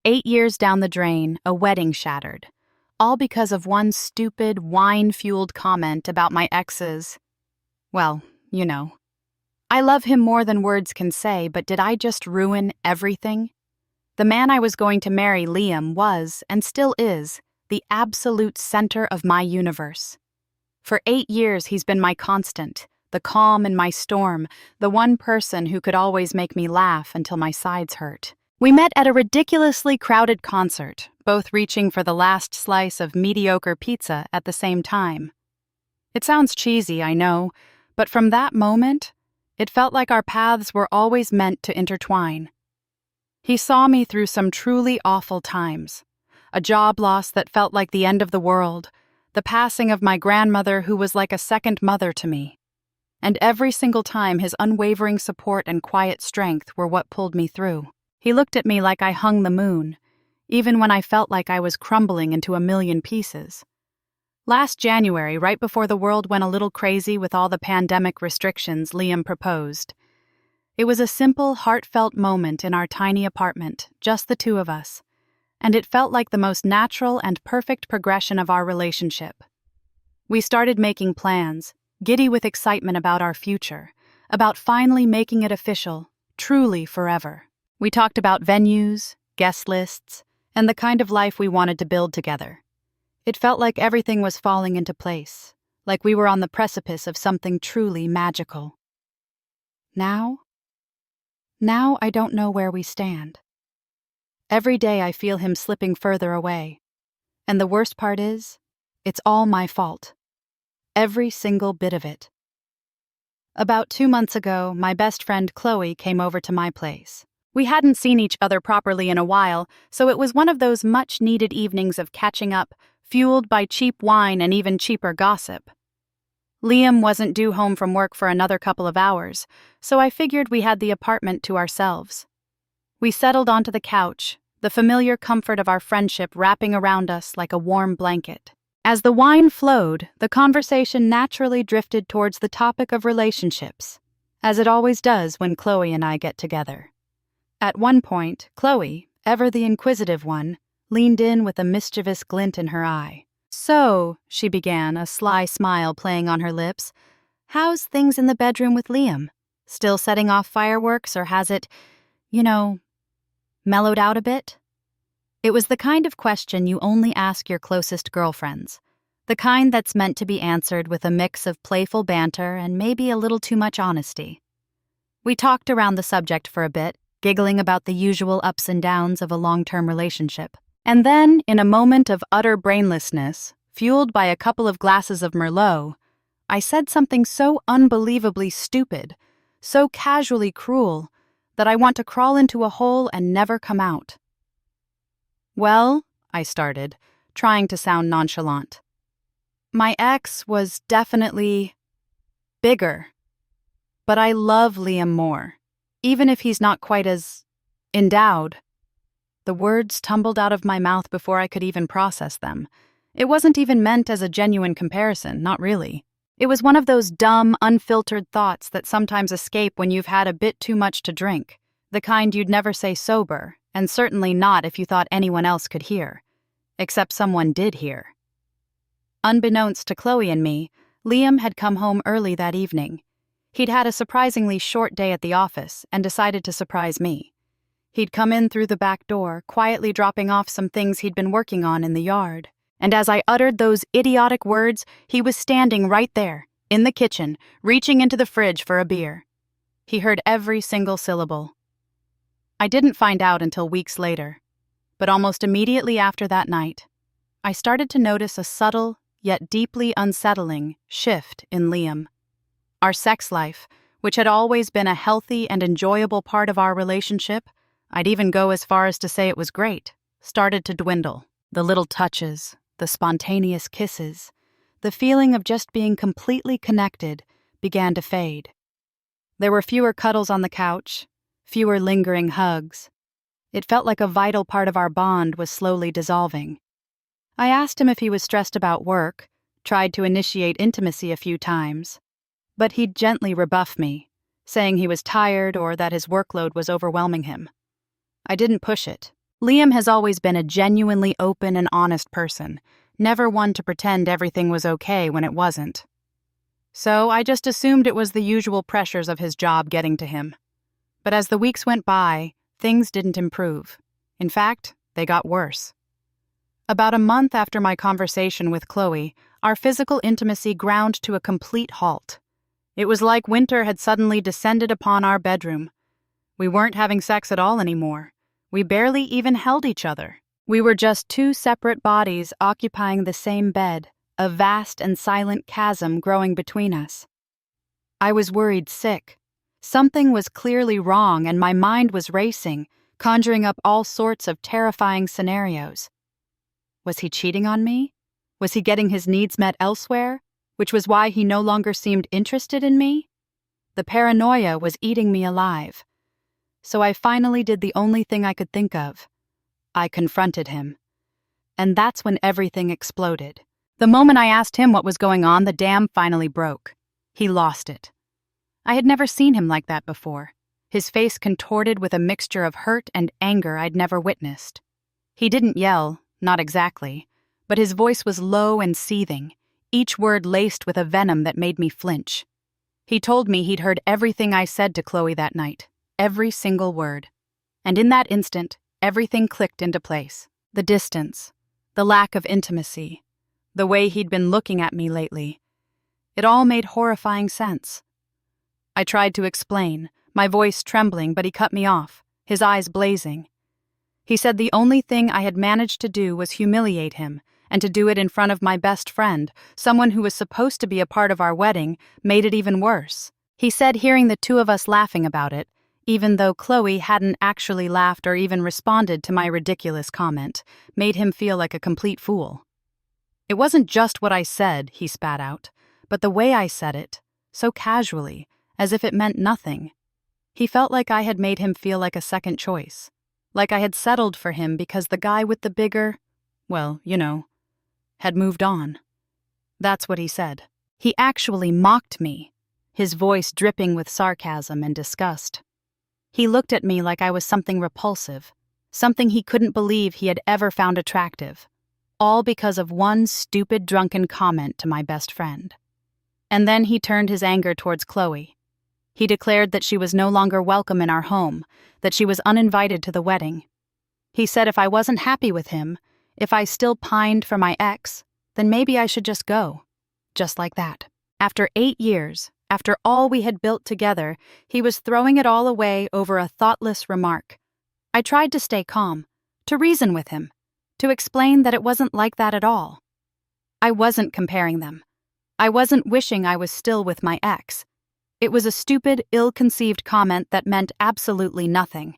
8 years down the drain, a wedding shattered. All because of one stupid, wine-fueled comment about my ex's. Well, you know. I love him more than words can say, but did I just ruin everything? The man I was going to marry, Liam, was, and still is, the absolute center of my universe. For 8 years, he's been my constant, the calm in my storm, the one person who could always make me laugh until my sides hurt. We met at a ridiculously crowded concert, both reaching for the last slice of mediocre pizza at the same time. It sounds cheesy, I know, but from that moment, it felt like our paths were always meant to intertwine. He saw me through some truly awful times. A job loss that felt like the end of the world, the passing of my grandmother who was like a second mother to me. And every single time his unwavering support and quiet strength were what pulled me through. He looked at me like I hung the moon, even when I felt like I was crumbling into a million pieces. Last January, right before the world went a little crazy with all the pandemic restrictions, Liam proposed. It was a simple, heartfelt moment in our tiny apartment, just the two of us, and it felt like the most natural and perfect progression of our relationship. We started making plans, giddy with excitement about our future, about finally making it official, truly forever. We talked about venues, guest lists, and the kind of life we wanted to build together. It felt like everything was falling into place, like we were on the precipice of something truly magical. Now I don't know where we stand. Every day I feel him slipping further away. And the worst part is, it's all my fault. Every single bit of it. About 2 months ago, my best friend Chloe came over to my place. We hadn't seen each other properly in a while, so it was one of those much-needed evenings of catching up, fueled by cheap wine and even cheaper gossip. Liam wasn't due home from work for another couple of hours, so I figured we had the apartment to ourselves. We settled onto the couch, the familiar comfort of our friendship wrapping around us like a warm blanket. As the wine flowed, the conversation naturally drifted towards the topic of relationships, as it always does when Chloe and I get together. At one point, Chloe, ever the inquisitive one, leaned in with a mischievous glint in her eye. "So," she began, a sly smile playing on her lips, "how's things in the bedroom with Liam? Still setting off fireworks, or has it, mellowed out a bit?" It was the kind of question you only ask your closest girlfriends, the kind that's meant to be answered with a mix of playful banter and maybe a little too much honesty. We talked around the subject for a bit, giggling about the usual ups and downs of a long-term relationship. And then, in a moment of utter brainlessness, fueled by a couple of glasses of Merlot, I said something so unbelievably stupid, so casually cruel, that I want to crawl into a hole and never come out. "Well," I started, trying to sound nonchalant. "My ex was definitely bigger, but I love Liam more, even if he's not quite as endowed." The words tumbled out of my mouth before I could even process them. It wasn't even meant as a genuine comparison, not really. It was one of those dumb, unfiltered thoughts that sometimes escape when you've had a bit too much to drink, the kind you'd never say sober, and certainly not if you thought anyone else could hear. Except someone did hear. Unbeknownst to Chloe and me, Liam had come home early that evening. He'd had a surprisingly short day at the office and decided to surprise me. He'd come in through the back door, quietly dropping off some things he'd been working on in the yard. And as I uttered those idiotic words, he was standing right there, in the kitchen, reaching into the fridge for a beer. He heard every single syllable. I didn't find out until weeks later, but almost immediately after that night, I started to notice a subtle, yet deeply unsettling, shift in Liam. Our sex life, which had always been a healthy and enjoyable part of our relationship, I'd even go as far as to say it was great, started to dwindle. The little touches, the spontaneous kisses, the feeling of just being completely connected began to fade. There were fewer cuddles on the couch, fewer lingering hugs. It felt like a vital part of our bond was slowly dissolving. I asked him if he was stressed about work, tried to initiate intimacy a few times, but he'd gently rebuff me, saying he was tired or that his workload was overwhelming him. I didn't push it, Liam has always been a genuinely open and honest person, never one to pretend everything was okay when it wasn't. So I just assumed it was the usual pressures of his job getting to him. But as the weeks went by, things didn't improve. In fact, they got worse. About a month after my conversation with Chloe, our physical intimacy ground to a complete halt. It was like winter had suddenly descended upon our bedroom. We weren't having sex at all anymore. We barely even held each other. We were just two separate bodies occupying the same bed, a vast and silent chasm growing between us. I was worried sick. Something was clearly wrong and my mind was racing, conjuring up all sorts of terrifying scenarios. Was he cheating on me? Was he getting his needs met elsewhere, which was why he no longer seemed interested in me? The paranoia was eating me alive. So I finally did the only thing I could think of. I confronted him. And that's when everything exploded. The moment I asked him what was going on, the dam finally broke. He lost it. I had never seen him like that before, his face contorted with a mixture of hurt and anger I'd never witnessed. He didn't yell, not exactly, but his voice was low and seething, each word laced with a venom that made me flinch. He told me he'd heard everything I said to Chloe that night, every single word. And in that instant, everything clicked into place. The distance, the lack of intimacy, the way he'd been looking at me lately. It all made horrifying sense. I tried to explain, my voice trembling, but he cut me off, his eyes blazing. He said the only thing I had managed to do was humiliate him, and to do it in front of my best friend, someone who was supposed to be a part of our wedding, made it even worse. He said hearing the two of us laughing about it, even though Chloe hadn't actually laughed or even responded to my ridiculous comment, made him feel like a complete fool. It wasn't just what I said, he spat out, but the way I said it, so casually, as if it meant nothing. He felt like I had made him feel like a second choice, like I had settled for him because the guy with the bigger, well, had moved on. That's what he said. He actually mocked me, his voice dripping with sarcasm and disgust. He looked at me like I was something repulsive, something he couldn't believe he had ever found attractive, all because of one stupid drunken comment to my best friend. And then he turned his anger towards Chloe. He declared that she was no longer welcome in our home, that she was uninvited to the wedding. He said if I wasn't happy with him, if I still pined for my ex, then maybe I should just go. Just like that. After 8 years, after all we had built together, he was throwing it all away over a thoughtless remark. I tried to stay calm, to reason with him, to explain that it wasn't like that at all. I wasn't comparing them. I wasn't wishing I was still with my ex. It was a stupid, ill-conceived comment that meant absolutely nothing.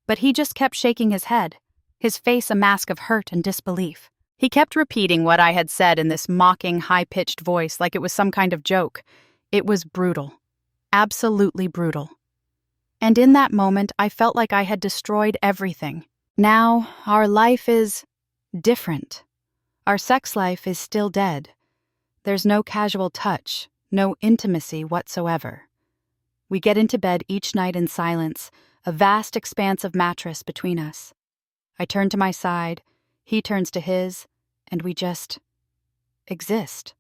But he just kept shaking his head, his face a mask of hurt and disbelief. He kept repeating what I had said in this mocking, high-pitched voice like it was some kind of joke. It was brutal. Absolutely brutal. And in that moment, I felt like I had destroyed everything. Now, our life is different. Our sex life is still dead. There's no casual touch, no intimacy whatsoever. We get into bed each night in silence, a vast expanse of mattress between us. I turn to my side, he turns to his, and we just exist.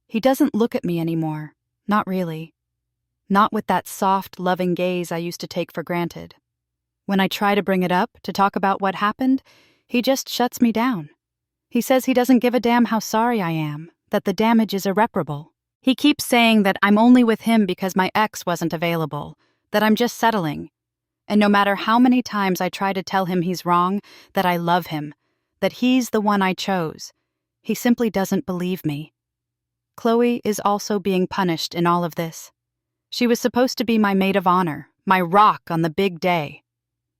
He doesn't look at me anymore, not really. Not with that soft, loving gaze I used to take for granted. When I try to bring it up, to talk about what happened, he just shuts me down. He says he doesn't give a damn how sorry I am, that the damage is irreparable. He keeps saying that I'm only with him because my ex wasn't available, that I'm just settling. And no matter how many times I try to tell him he's wrong, that I love him, that he's the one I chose, he simply doesn't believe me. Chloe is also being punished in all of this. She was supposed to be my maid of honor, my rock on the big day.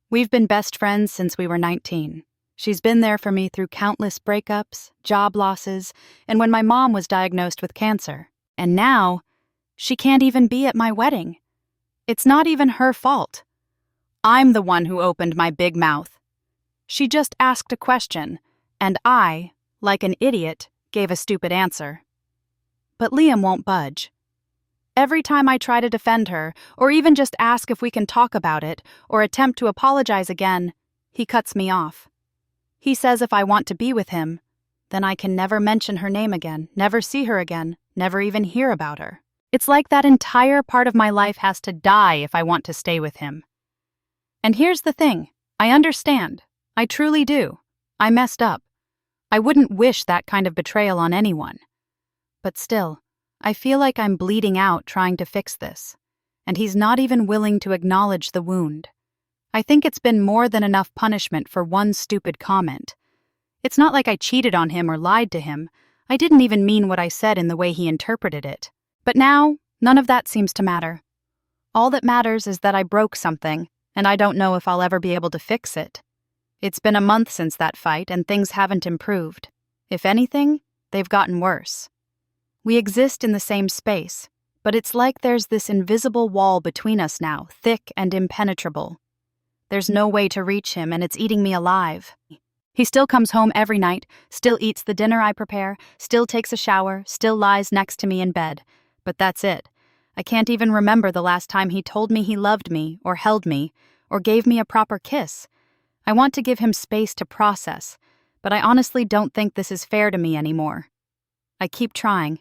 We've been best friends since we were 19. She's been there for me through countless breakups, job losses, and when my mom was diagnosed with cancer. And now, she can't even be at my wedding. It's not even her fault. I'm the one who opened my big mouth. She just asked a question, and I, like an idiot, gave a stupid answer. But Liam won't budge. Every time I try to defend her, or even just ask if we can talk about it, or attempt to apologize again, He cuts me off. He says if I want to be with him, then I can never mention her name again, never see her again, never even hear about her. It's like that entire part of my life has to die if I want to stay with him. And here's the thing, I understand. I truly do. I messed up. I wouldn't wish that kind of betrayal on anyone. But still, I feel like I'm bleeding out trying to fix this, and he's not even willing to acknowledge the wound. I think it's been more than enough punishment for one stupid comment. It's not like I cheated on him or lied to him. I didn't even mean what I said in the way he interpreted it. But now, none of that seems to matter. All that matters is that I broke something, and I don't know if I'll ever be able to fix it. It's been a month since that fight, and things haven't improved. If anything, they've gotten worse. We exist in the same space, but it's like there's this invisible wall between us now, thick and impenetrable. There's no way to reach him, and it's eating me alive. He still comes home every night, still eats the dinner I prepare, still takes a shower, still lies next to me in bed. But that's it. I can't even remember the last time he told me he loved me, or held me, or gave me a proper kiss. I want to give him space to process, but I honestly don't think this is fair to me anymore. I keep trying.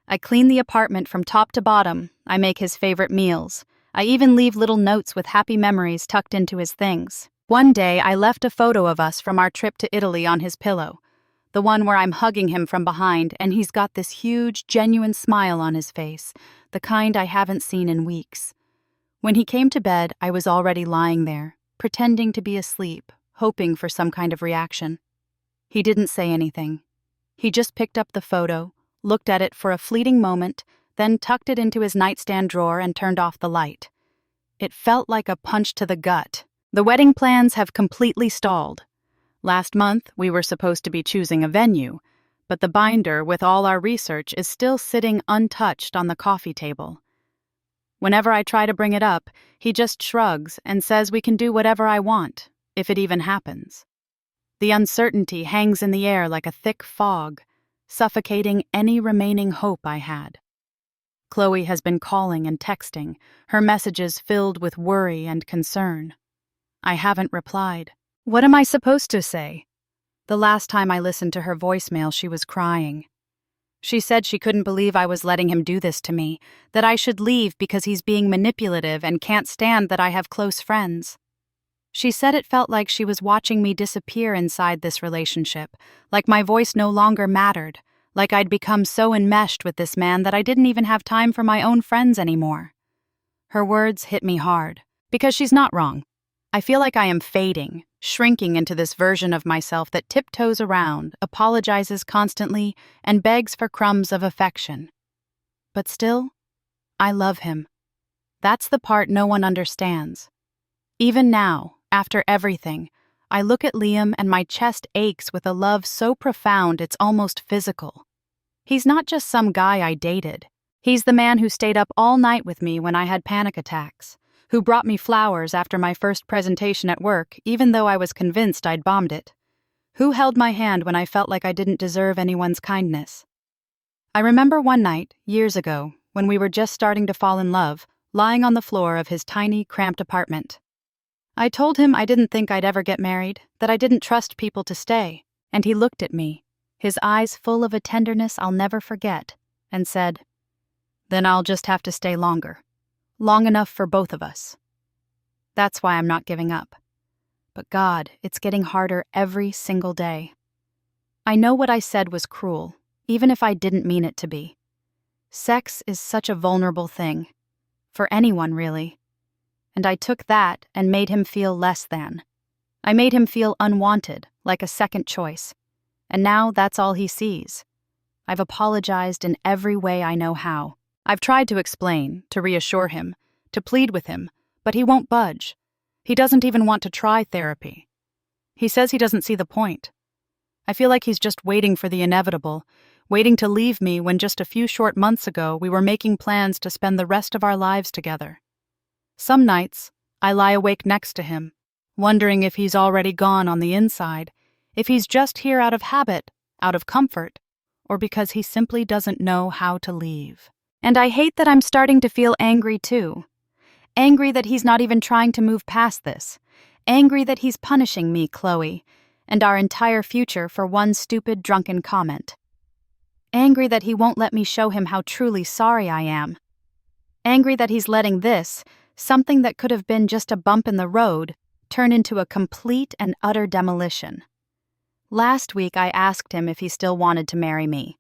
I clean the apartment from top to bottom. I make his favorite meals. I even leave little notes with happy memories tucked into his things. One day, I left a photo of us from our trip to Italy on his pillow. The one where I'm hugging him from behind, and he's got this huge, genuine smile on his face, the kind I haven't seen in weeks. When he came to bed, I was already lying there, pretending to be asleep, hoping for some kind of reaction. He didn't say anything. He just picked up the photo, looked at it for a fleeting moment, then tucked it into his nightstand drawer and turned off the light. It felt like a punch to the gut. The wedding plans have completely stalled. Last month, we were supposed to be choosing a venue, but the binder with all our research is still sitting untouched on the coffee table. Whenever I try to bring it up, he just shrugs and says we can do whatever I want, if it even happens. The uncertainty hangs in the air like a thick fog, suffocating any remaining hope I had. Chloe has been calling and texting, her messages filled with worry and concern. I haven't replied. What am I supposed to say? The last time I listened to her voicemail, she was crying. She said she couldn't believe I was letting him do this to me, that I should leave because he's being manipulative and can't stand that I have close friends. She said it felt like she was watching me disappear inside this relationship, like my voice no longer mattered, like I'd become so enmeshed with this man that I didn't even have time for my own friends anymore. Her words hit me hard, because she's not wrong. I feel like I am fading, shrinking into this version of myself that tiptoes around, apologizes constantly, and begs for crumbs of affection. But still, I love him. That's the part no one understands. Even now, after everything, I look at Liam and my chest aches with a love so profound it's almost physical. He's not just some guy I dated. He's the man who stayed up all night with me when I had panic attacks, who brought me flowers after my first presentation at work, even though I was convinced I'd bombed it, who held my hand when I felt like I didn't deserve anyone's kindness. I remember one night, years ago, when we were just starting to fall in love, lying on the floor of his tiny, cramped apartment. I told him I didn't think I'd ever get married, that I didn't trust people to stay, and he looked at me, his eyes full of a tenderness I'll never forget, and said, "Then I'll just have to stay longer. Long enough for both of us." That's why I'm not giving up. But God, it's getting harder every single day. I know what I said was cruel, even if I didn't mean it to be. Sex is such a vulnerable thing. For anyone, really. And I took that and made him feel less than. I made him feel unwanted, like a second choice. And now that's all he sees. I've apologized in every way I know how. I've tried to explain, to reassure him, to plead with him, but he won't budge. He doesn't even want to try therapy. He says he doesn't see the point. I feel like he's just waiting for the inevitable, waiting to leave me when just a few short months ago we were making plans to spend the rest of our lives together. Some nights, I lie awake next to him, wondering if he's already gone on the inside, if he's just here out of habit, out of comfort, or because he simply doesn't know how to leave. And I hate that I'm starting to feel angry too. Angry that he's not even trying to move past this. Angry that he's punishing me, Chloe, and our entire future for one stupid, drunken comment. Angry that he won't let me show him how truly sorry I am. Angry that he's letting this, something that could have been just a bump in the road, turn into a complete and utter demolition. Last week I asked him if he still wanted to marry me.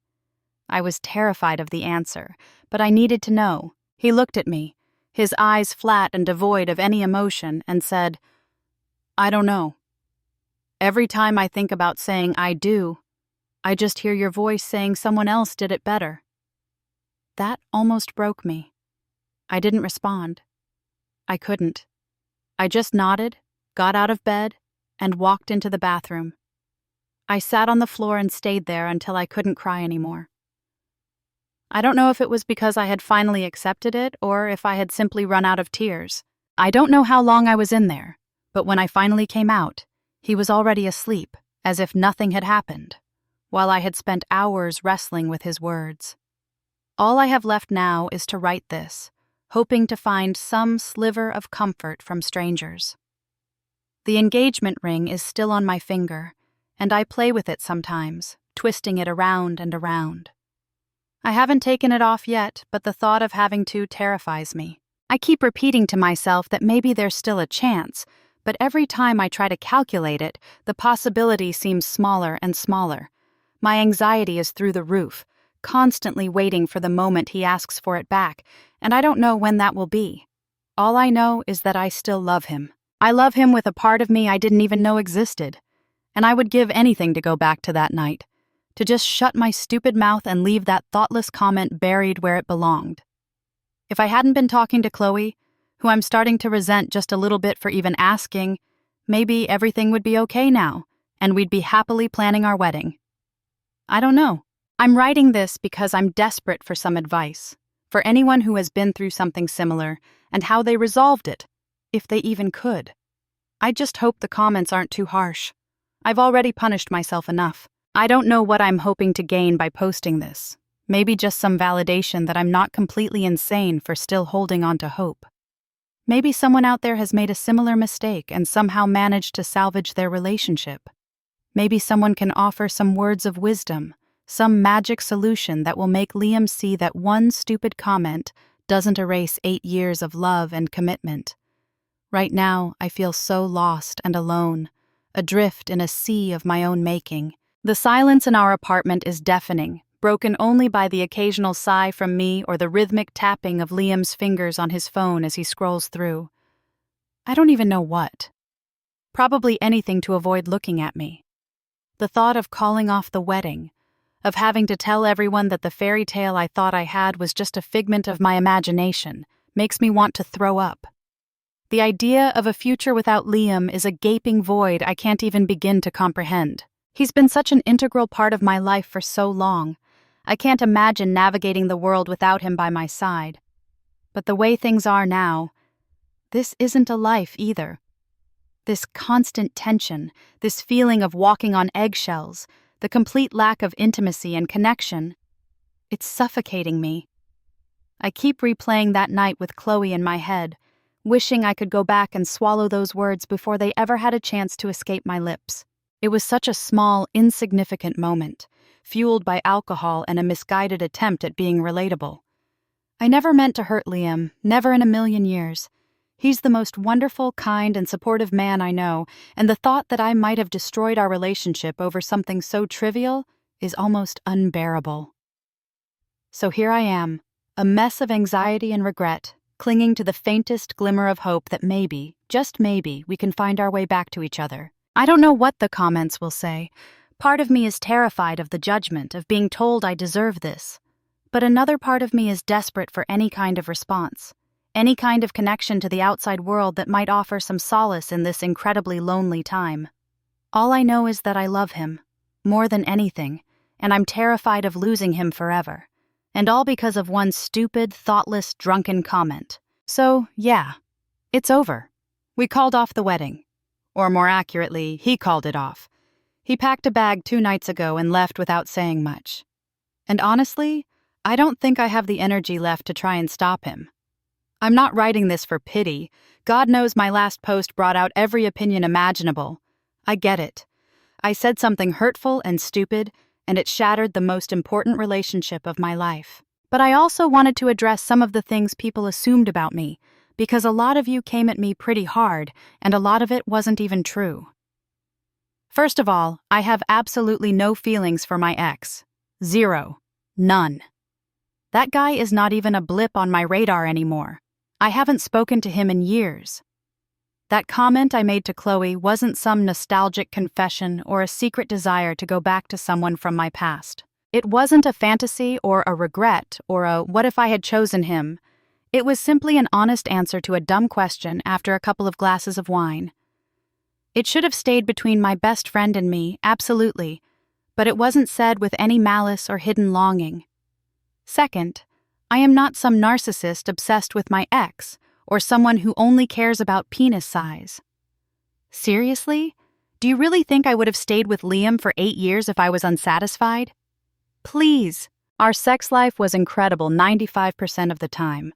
I was terrified of the answer, but I needed to know. He looked at me, his eyes flat and devoid of any emotion, and said, "I don't know. Every time I think about saying I do, I just hear your voice saying someone else did it better." That almost broke me. I didn't respond. I couldn't. I just nodded, got out of bed, and walked into the bathroom. I sat on the floor and stayed there until I couldn't cry anymore. I don't know if it was because I had finally accepted it or if I had simply run out of tears. I don't know how long I was in there, but when I finally came out, he was already asleep, as if nothing had happened, while I had spent hours wrestling with his words. All I have left now is to write this, hoping to find some sliver of comfort from strangers. The engagement ring is still on my finger, and I play with it sometimes, twisting it around and around. I haven't taken it off yet, but the thought of having to terrifies me. I keep repeating to myself that maybe there's still a chance, but every time I try to calculate it, the possibility seems smaller and smaller. My anxiety is through the roof, constantly waiting for the moment he asks for it back, and I don't know when that will be. All I know is that I still love him. I love him with a part of me I didn't even know existed, and I would give anything to go back to that night, to just shut my stupid mouth and leave that thoughtless comment buried where it belonged. If I hadn't been talking to Chloe, who I'm starting to resent just a little bit for even asking, maybe everything would be okay now, and we'd be happily planning our wedding. I don't know. I'm writing this because I'm desperate for some advice, for anyone who has been through something similar, and how they resolved it, if they even could. I just hope the comments aren't too harsh. I've already punished myself enough. I don't know what I'm hoping to gain by posting this. Maybe just some validation that I'm not completely insane for still holding on to hope. Maybe someone out there has made a similar mistake and somehow managed to salvage their relationship. Maybe someone can offer some words of wisdom, some magic solution that will make Liam see that one stupid comment doesn't erase 8 years of love and commitment. Right now, I feel so lost and alone, adrift in a sea of my own making. The silence in our apartment is deafening, broken only by the occasional sigh from me or the rhythmic tapping of Liam's fingers on his phone as he scrolls through. I don't even know what. Probably anything to avoid looking at me. The thought of calling off the wedding, of having to tell everyone that the fairy tale I thought I had was just a figment of my imagination, makes me want to throw up. The idea of a future without Liam is a gaping void I can't even begin to comprehend. He's been such an integral part of my life for so long. I can't imagine navigating the world without him by my side. But the way things are now, this isn't a life either. This constant tension, this feeling of walking on eggshells, the complete lack of intimacy and connection, it's suffocating me. I keep replaying that night with Chloe in my head, wishing I could go back and swallow those words before they ever had a chance to escape my lips. It was such a small, insignificant moment, fueled by alcohol and a misguided attempt at being relatable. I never meant to hurt Liam, never in a million years. He's the most wonderful, kind, and supportive man I know, and the thought that I might have destroyed our relationship over something so trivial is almost unbearable. So here I am, a mess of anxiety and regret, clinging to the faintest glimmer of hope that maybe, just maybe, we can find our way back to each other. I don't know what the comments will say. Part of me is terrified of the judgment, of being told I deserve this. But another part of me is desperate for any kind of response, any kind of connection to the outside world that might offer some solace in this incredibly lonely time. All I know is that I love him, more than anything, and I'm terrified of losing him forever. And all because of one stupid, thoughtless, drunken comment. So, yeah, it's over. We called off the wedding. Or more accurately, he called it off. He packed a bag 2 nights ago and left without saying much. And honestly, I don't think I have the energy left to try and stop him. I'm not writing this for pity. God knows my last post brought out every opinion imaginable. I get it. I said something hurtful and stupid, and it shattered the most important relationship of my life. But I also wanted to address some of the things people assumed about me, because a lot of you came at me pretty hard, and a lot of it wasn't even true. First of all, I have absolutely no feelings for my ex. Zero. None. That guy is not even a blip on my radar anymore. I haven't spoken to him in years. That comment I made to Chloe wasn't some nostalgic confession or a secret desire to go back to someone from my past. It wasn't a fantasy or a regret or a what if I had chosen him. It was simply an honest answer to a dumb question after a couple of glasses of wine. It should have stayed between my best friend and me, absolutely, but it wasn't said with any malice or hidden longing. Second, I am not some narcissist obsessed with my ex, or someone who only cares about penis size. Seriously? Do you really think I would have stayed with Liam for 8 years if I was unsatisfied? Please. Our sex life was incredible 95% of the time.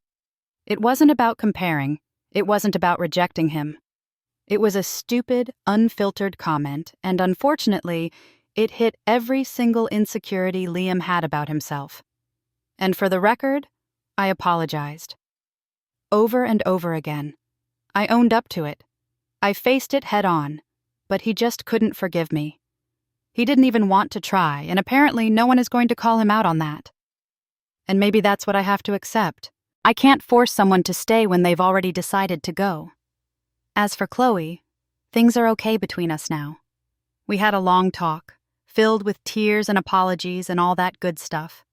It wasn't about comparing. It wasn't about rejecting him. It was a stupid, unfiltered comment, and unfortunately, it hit every single insecurity Liam had about himself. And for the record, I apologized. Over and over again. I owned up to it. I faced it head on, but he just couldn't forgive me. He didn't even want to try, and apparently no one is going to call him out on that. And maybe that's what I have to accept. I can't force someone to stay when they've already decided to go. As for Chloe, things are okay between us now. We had a long talk, filled with tears and apologies and all that good stuff.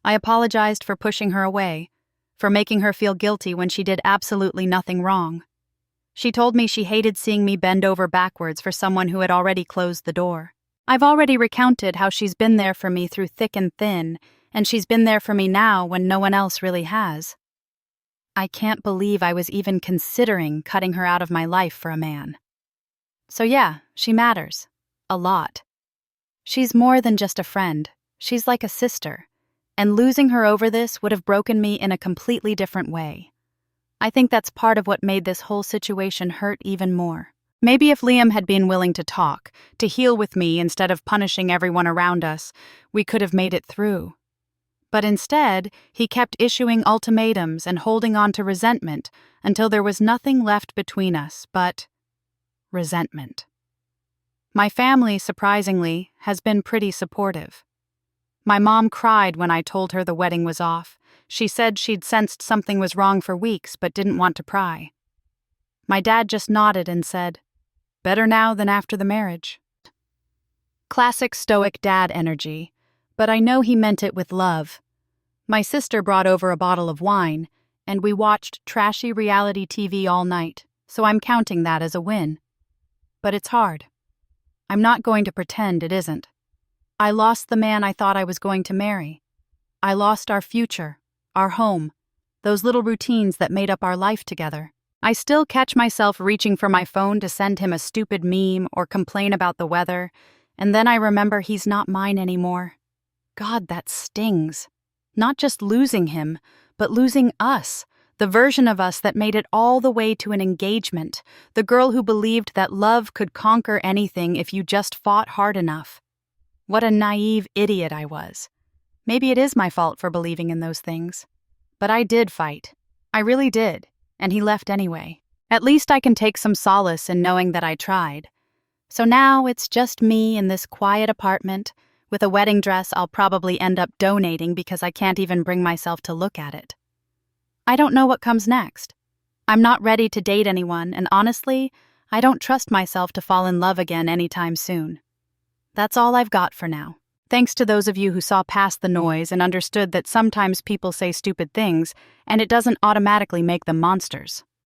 I apologized for pushing her away, for making her feel guilty when she did absolutely nothing wrong. She told me she hated seeing me bend over backwards for someone who had already closed the door. I've already recounted how she's been there for me through thick and thin, and she's been there for me now when no one else really has. I can't believe I was even considering cutting her out of my life for a man. So yeah, she matters. A lot. She's more than just a friend. She's like a sister. And losing her over this would have broken me in a completely different way. I think that's part of what made this whole situation hurt even more. Maybe if Liam had been willing to talk, to heal with me instead of punishing everyone around us, we could have made it through. But instead, he kept issuing ultimatums and holding on to resentment until there was nothing left between us but resentment. My family, surprisingly, has been pretty supportive. My mom cried when I told her the wedding was off. She said she'd sensed something was wrong for weeks but didn't want to pry. My dad just nodded and said, "Better now than after the marriage." Classic stoic dad energy, but I know he meant it with love. My sister brought over a bottle of wine, and we watched trashy reality TV all night, so I'm counting that as a win. But it's hard. I'm not going to pretend it isn't. I lost the man I thought I was going to marry. I lost our future, our home, those little routines that made up our life together. I still catch myself reaching for my phone to send him a stupid meme or complain about the weather, and then I remember he's not mine anymore. God, that stings. Not just losing him, but losing us, the version of us that made it all the way to an engagement, the girl who believed that love could conquer anything if you just fought hard enough. What a naive idiot I was. Maybe it is my fault for believing in those things. But I did fight. I really did, and he left anyway. At least I can take some solace in knowing that I tried. So now it's just me in this quiet apartment, with a wedding dress I'll probably end up donating because I can't even bring myself to look at it. I don't know what comes next. I'm not ready to date anyone, and honestly, I don't trust myself to fall in love again anytime soon. That's all I've got for now. Thanks to those of you who saw past the noise and understood that sometimes people say stupid things, and it doesn't automatically make them monsters.